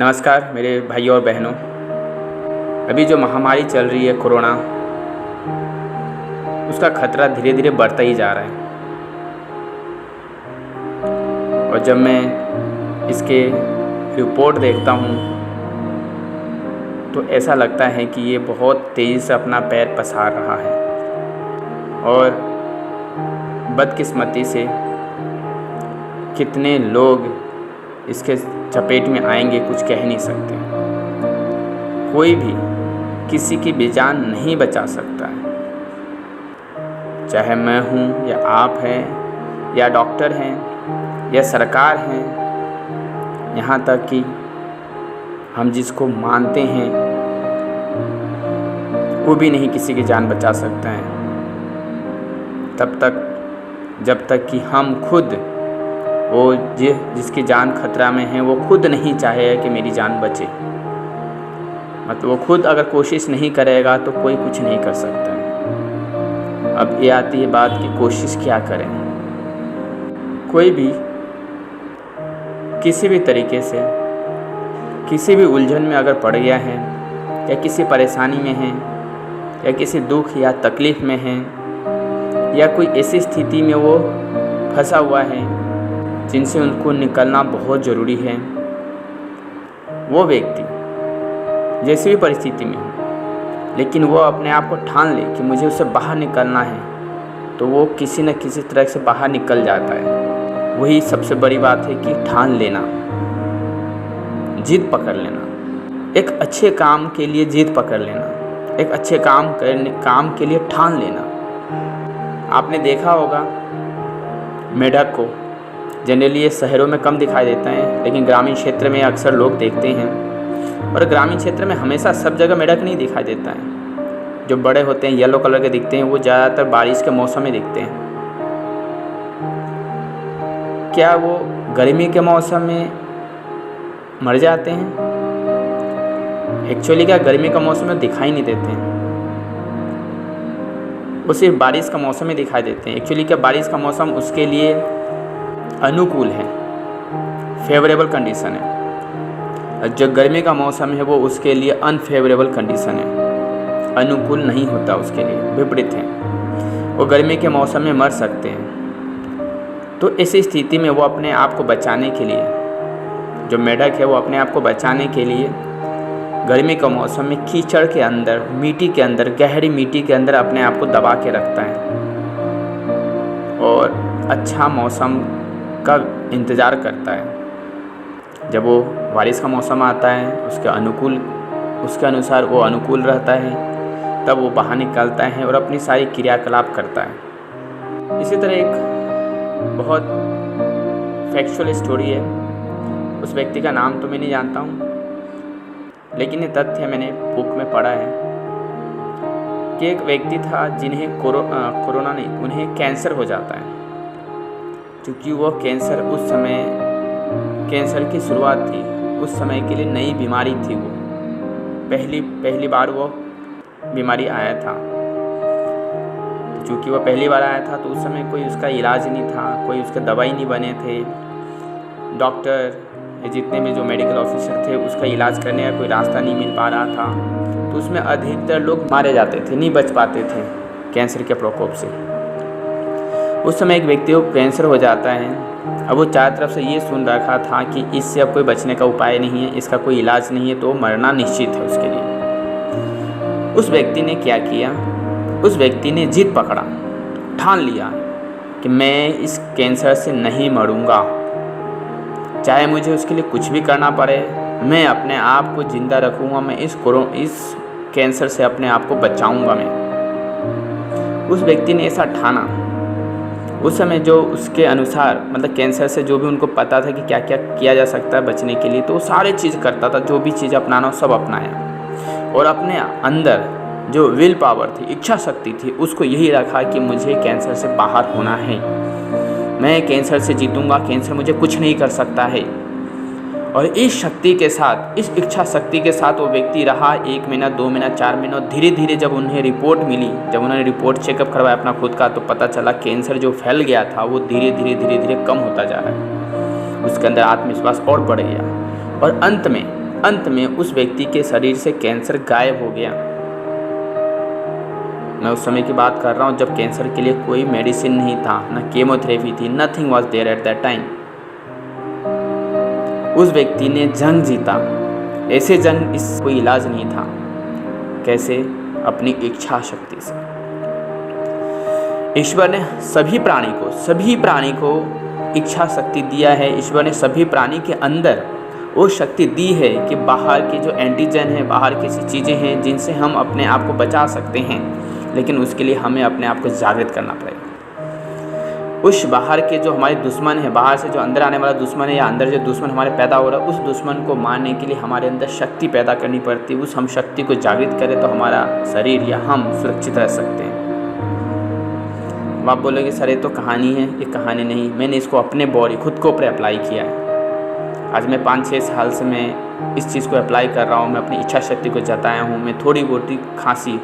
नमस्कार मेरे भाइयों और बहनों। अभी जो महामारी चल रही है कोरोना, उसका खतरा धीरे धीरे बढ़ता ही जा रहा है। और जब मैं इसके रिपोर्ट देखता हूँ तो ऐसा लगता है कि ये बहुत तेज़ी से अपना पैर पसार रहा है और बदकिस्मती से कितने लोग इसके चपेट में आएंगे कुछ कह नहीं सकते। कोई भी किसी की भी जान नहीं बचा सकता है, चाहे मैं हूँ या आप हैं या डॉक्टर हैं या सरकार हैं, यहाँ तक कि हम जिसको मानते हैं वो भी नहीं किसी की जान बचा सकता है तब तक जब तक कि हम खुद वो जिसकी जान खतरा में है वो खुद नहीं चाहे कि मेरी जान बचे। मतलब वो खुद अगर कोशिश नहीं करेगा तो कोई कुछ नहीं कर सकता है। अब ये आती है बात कि कोशिश क्या करें। कोई भी किसी भी तरीके से किसी भी उलझन में अगर पड़ गया है या किसी परेशानी में है या किसी दुख या तकलीफ़ में है या कोई ऐसी स्थिति में वो फंसा हुआ है जिनसे उनको निकलना बहुत ज़रूरी है, वो व्यक्ति जैसी भी परिस्थिति में हो लेकिन वो अपने आप को ठान ले कि मुझे उससे बाहर निकलना है, तो वो किसी न किसी तरह से बाहर निकल जाता है। वही सबसे बड़ी बात है कि ठान लेना, जिद पकड़ लेना। एक अच्छे काम के लिए जिद पकड़ लेना, एक अच्छे काम के लिए ठान लेना। आपने देखा होगा मेढक को जनरली ये शहरों में कम दिखाई देता है, लेकिन ग्रामीण क्षेत्र में अक्सर लोग देखते हैं। और ग्रामीण क्षेत्र में हमेशा सब जगह मेढक नहीं दिखाई देता है। जो बड़े होते हैं येलो कलर के दिखते हैं, वो ज़्यादातर बारिश के मौसम में दिखते हैं। क्या वो गर्मी के मौसम में मर जाते हैं? एक्चुअली क्या गर्मी का मौसम में दिखाई नहीं देते हैं, वो सिर्फ बारिश का मौसम में दिखाई देते हैं। एक्चुअली क्या बारिश का मौसम उसके लिए अनुकूल है, फेवरेबल कंडीशन है। जो गर्मी का मौसम है वो उसके लिए अनफेवरेबल कंडीशन है, अनुकूल नहीं होता, उसके लिए विपरीत है। वो गर्मी के मौसम में मर सकते हैं। तो ऐसी स्थिति में वो अपने आप को बचाने के लिए, जो मेढक है वो अपने आप को बचाने के लिए गर्मी का मौसम में कीचड़ के अंदर, मिट्टी के अंदर, गहरी मिट्टी के अंदर अपने आप को दबा के रखता है और अच्छा मौसम का इंतज़ार करता है। जब वो बारिश का मौसम आता है उसके अनुसार वो अनुकूल रहता है, तब वो बाहर निकलता है और अपनी सारी क्रियाकलाप करता है। इसी तरह एक बहुत फैक्चुअल स्टोरी है। उस व्यक्ति का नाम तो मैं नहीं जानता हूँ, लेकिन ये तथ्य मैंने बुक में पढ़ा है कि एक व्यक्ति था जिन्हें कोरोना नहीं, उन्हें कैंसर हो जाता है। क्योंकि वो कैंसर उस समय कैंसर की शुरुआत थी, उस समय के लिए नई बीमारी थी। वो पहली बार वो बीमारी आया था। क्योंकि वो पहली बार आया था तो उस समय कोई उसका इलाज नहीं था, कोई उसके दवाई नहीं बने थे। डॉक्टर जितने भी जो मेडिकल ऑफिसर थे उसका इलाज करने का कोई रास्ता नहीं मिल पा रहा था। तो उसमें अधिकतर लोग मारे जाते थे, नहीं बच पाते थे कैंसर के प्रकोप से। उस समय एक व्यक्ति को कैंसर हो जाता है। अब वो चारों तरफ से ये सुन रखा था कि इससे अब कोई बचने का उपाय नहीं है, इसका कोई इलाज नहीं है, तो मरना निश्चित है उसके लिए। उस व्यक्ति ने क्या किया? उस व्यक्ति ने जिद पकड़ा, ठान लिया कि मैं इस कैंसर से नहीं मरूंगा, चाहे मुझे उसके लिए कुछ भी करना पड़े, मैं अपने आप को जिंदा रखूँगा, मैं इस कैंसर से अपने आप को बचाऊँगा। मैं उस व्यक्ति ने ऐसा ठाना। उस समय जो उसके अनुसार मतलब कैंसर से जो भी उनको पता था कि क्या क्या किया जा सकता है बचने के लिए, तो वो सारे चीज़ करता था। जो भी चीज़ अपनाना हो सब अपनाया और अपने अंदर जो विल पावर थी, इच्छा शक्ति थी, उसको यही रखा कि मुझे कैंसर से बाहर होना है, मैं कैंसर से जीतूंगा, कैंसर मुझे कुछ नहीं कर सकता है। और इस शक्ति के साथ, इस इच्छा शक्ति के साथ वो व्यक्ति रहा 1 महीना, 2 महीना, 4 महीना। धीरे धीरे जब उन्हें रिपोर्ट मिली, जब उन्होंने रिपोर्ट चेकअप करवाया अपना खुद का, तो पता चला कैंसर जो फैल गया था वो धीरे धीरे कम होता जा रहा है। उसके अंदर आत्मविश्वास और बढ़ गया और अंत में अंत में उस व्यक्ति के शरीर से कैंसर गायब हो गया। मैं उस समय की बात कर रहा हूँ जब कैंसर के लिए कोई मेडिसिन नहीं था, ना केमोथेरेपी थी, nothing was there at that time. उस व्यक्ति ने जंग जीता। ऐसे जंग इस कोई इलाज नहीं था। कैसे? अपनी इच्छा शक्ति से। ईश्वर ने सभी प्राणी को इच्छा शक्ति दिया है। ईश्वर ने सभी प्राणी के अंदर वो शक्ति दी है कि बाहर के जो एंटीजन है, बाहर की ऐसी चीज़ें हैं जिनसे हम अपने आप को बचा सकते हैं, लेकिन उसके लिए हमें अपने आप को जागृत करना पड़ेगा। उस बाहर के जो हमारे दुश्मन है, बाहर से जो अंदर आने वाला दुश्मन है या अंदर जो दुश्मन हमारे पैदा हो रहा है, उस दुश्मन को मारने के लिए हमारे अंदर शक्ति पैदा करनी पड़ती है। उस हम शक्ति को जागृत करें तो हमारा शरीर या हम सुरक्षित रह सकते हैं। आप बोलोगे सर ये तो कहानी है। ये कहानी नहीं, मैंने इसको अपने बॉडी खुद के ऊपर अप्लाई किया है। आज मैं 5-6 साल से मैं इस चीज़ को अप्लाई कर रहा हूँ। मैं अपनी इच्छा शक्ति को जताया हूँ। मैं थोड़ी बहुत खांसी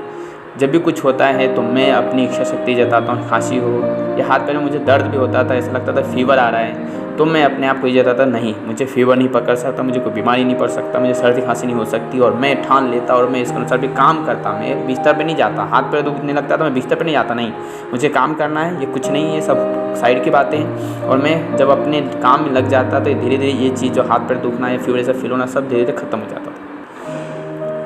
जब भी कुछ होता है तो मैं अपनी इच्छा शक्ति जताता हूँ। खांसी हो या हाथ पैर में मुझे दर्द भी होता था, ऐसा लगता था फीवर आ रहा है, तो मैं अपने आप को ये जताता नहीं, मुझे फीवर नहीं पकड़ सकता, मुझे कोई बीमारी नहीं पड़ सकता, मुझे सर्दी खांसी नहीं हो सकती, और मैं ठान लेता और मैं इसके अनुसार भी काम करता। मैं बिस्तर पे नहीं जाता, हाथ पैर दुखने लगता तो मैं बिस्तर पे नहीं जाता, नहीं मुझे काम करना है, ये कुछ नहीं, ये सब साइड की बातें हैं। और मैं जब अपने काम में लग जाता तो धीरे धीरे ये चीज़ जो हाथ पैर दुखना या फीवर ऐसा फील होना सब धीरे धीरे ख़त्म हो जाता था।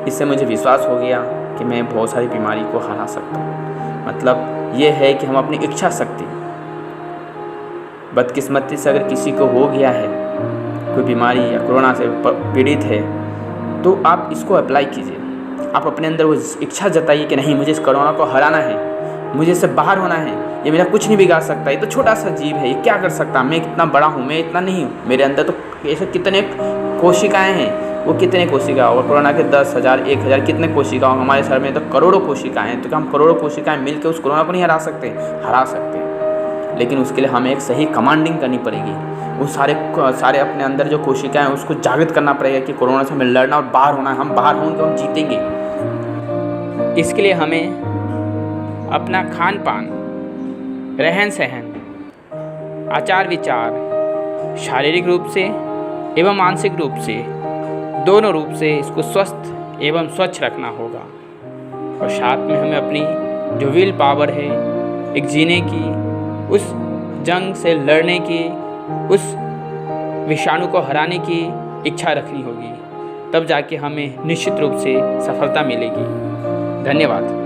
इससे मुझे विश्वास हो गया कि मैं बहुत सारी बीमारी को हरा सकता हूँ। मतलब ये है कि हम अपनी इच्छा शक्ति, बदकिस्मती से अगर किसी को हो गया है कोई बीमारी या कोरोना से पीड़ित है, तो आप इसको अप्लाई कीजिए। आप अपने अंदर वो इच्छा जताइए कि नहीं, मुझे इस कोरोना को हराना है, मुझे इससे बाहर होना है, ये मेरा कुछ नहीं बिगाड़ सकता, ये तो छोटा सा जीव है, ये क्या कर सकता, मैं कितना बड़ा हूँ, मैं इतना नहीं हूँ, मेरे अंदर तो ऐसे कितने कोशिकाएँ हैं। वो कितने कोशिका होगा, कोरोना के 10,000 1,000 कितने कोशिका होंगे, हमारे शरीर में तो करोड़ों कोशिकाएँ हैं। तो क्या हम करोड़ों कोशिकाएँ मिलकर उस कोरोना को नहीं हरा सकते? हरा सकते हैं, लेकिन उसके लिए हमें एक सही कमांडिंग करनी पड़ेगी। वो सारे अपने अंदर जो कोशिकाएँ हैं उसको जागृत करना पड़ेगा कि कोरोना से हमें लड़ना और बाहर होना है। हम बाहर होंगे तो हम जीतेंगे। इसके लिए हमें अपना खान पान, रहन सहन, आचार विचार शारीरिक रूप से एवं मानसिक रूप से, दोनों रूप से इसको स्वस्थ एवं स्वच्छ रखना होगा। और साथ में हमें अपनी जो विल पावर है एक जीने की, उस जंग से लड़ने की, उस विषाणु को हराने की इच्छा रखनी होगी। तब जाके हमें निश्चित रूप से सफलता मिलेगी। धन्यवाद।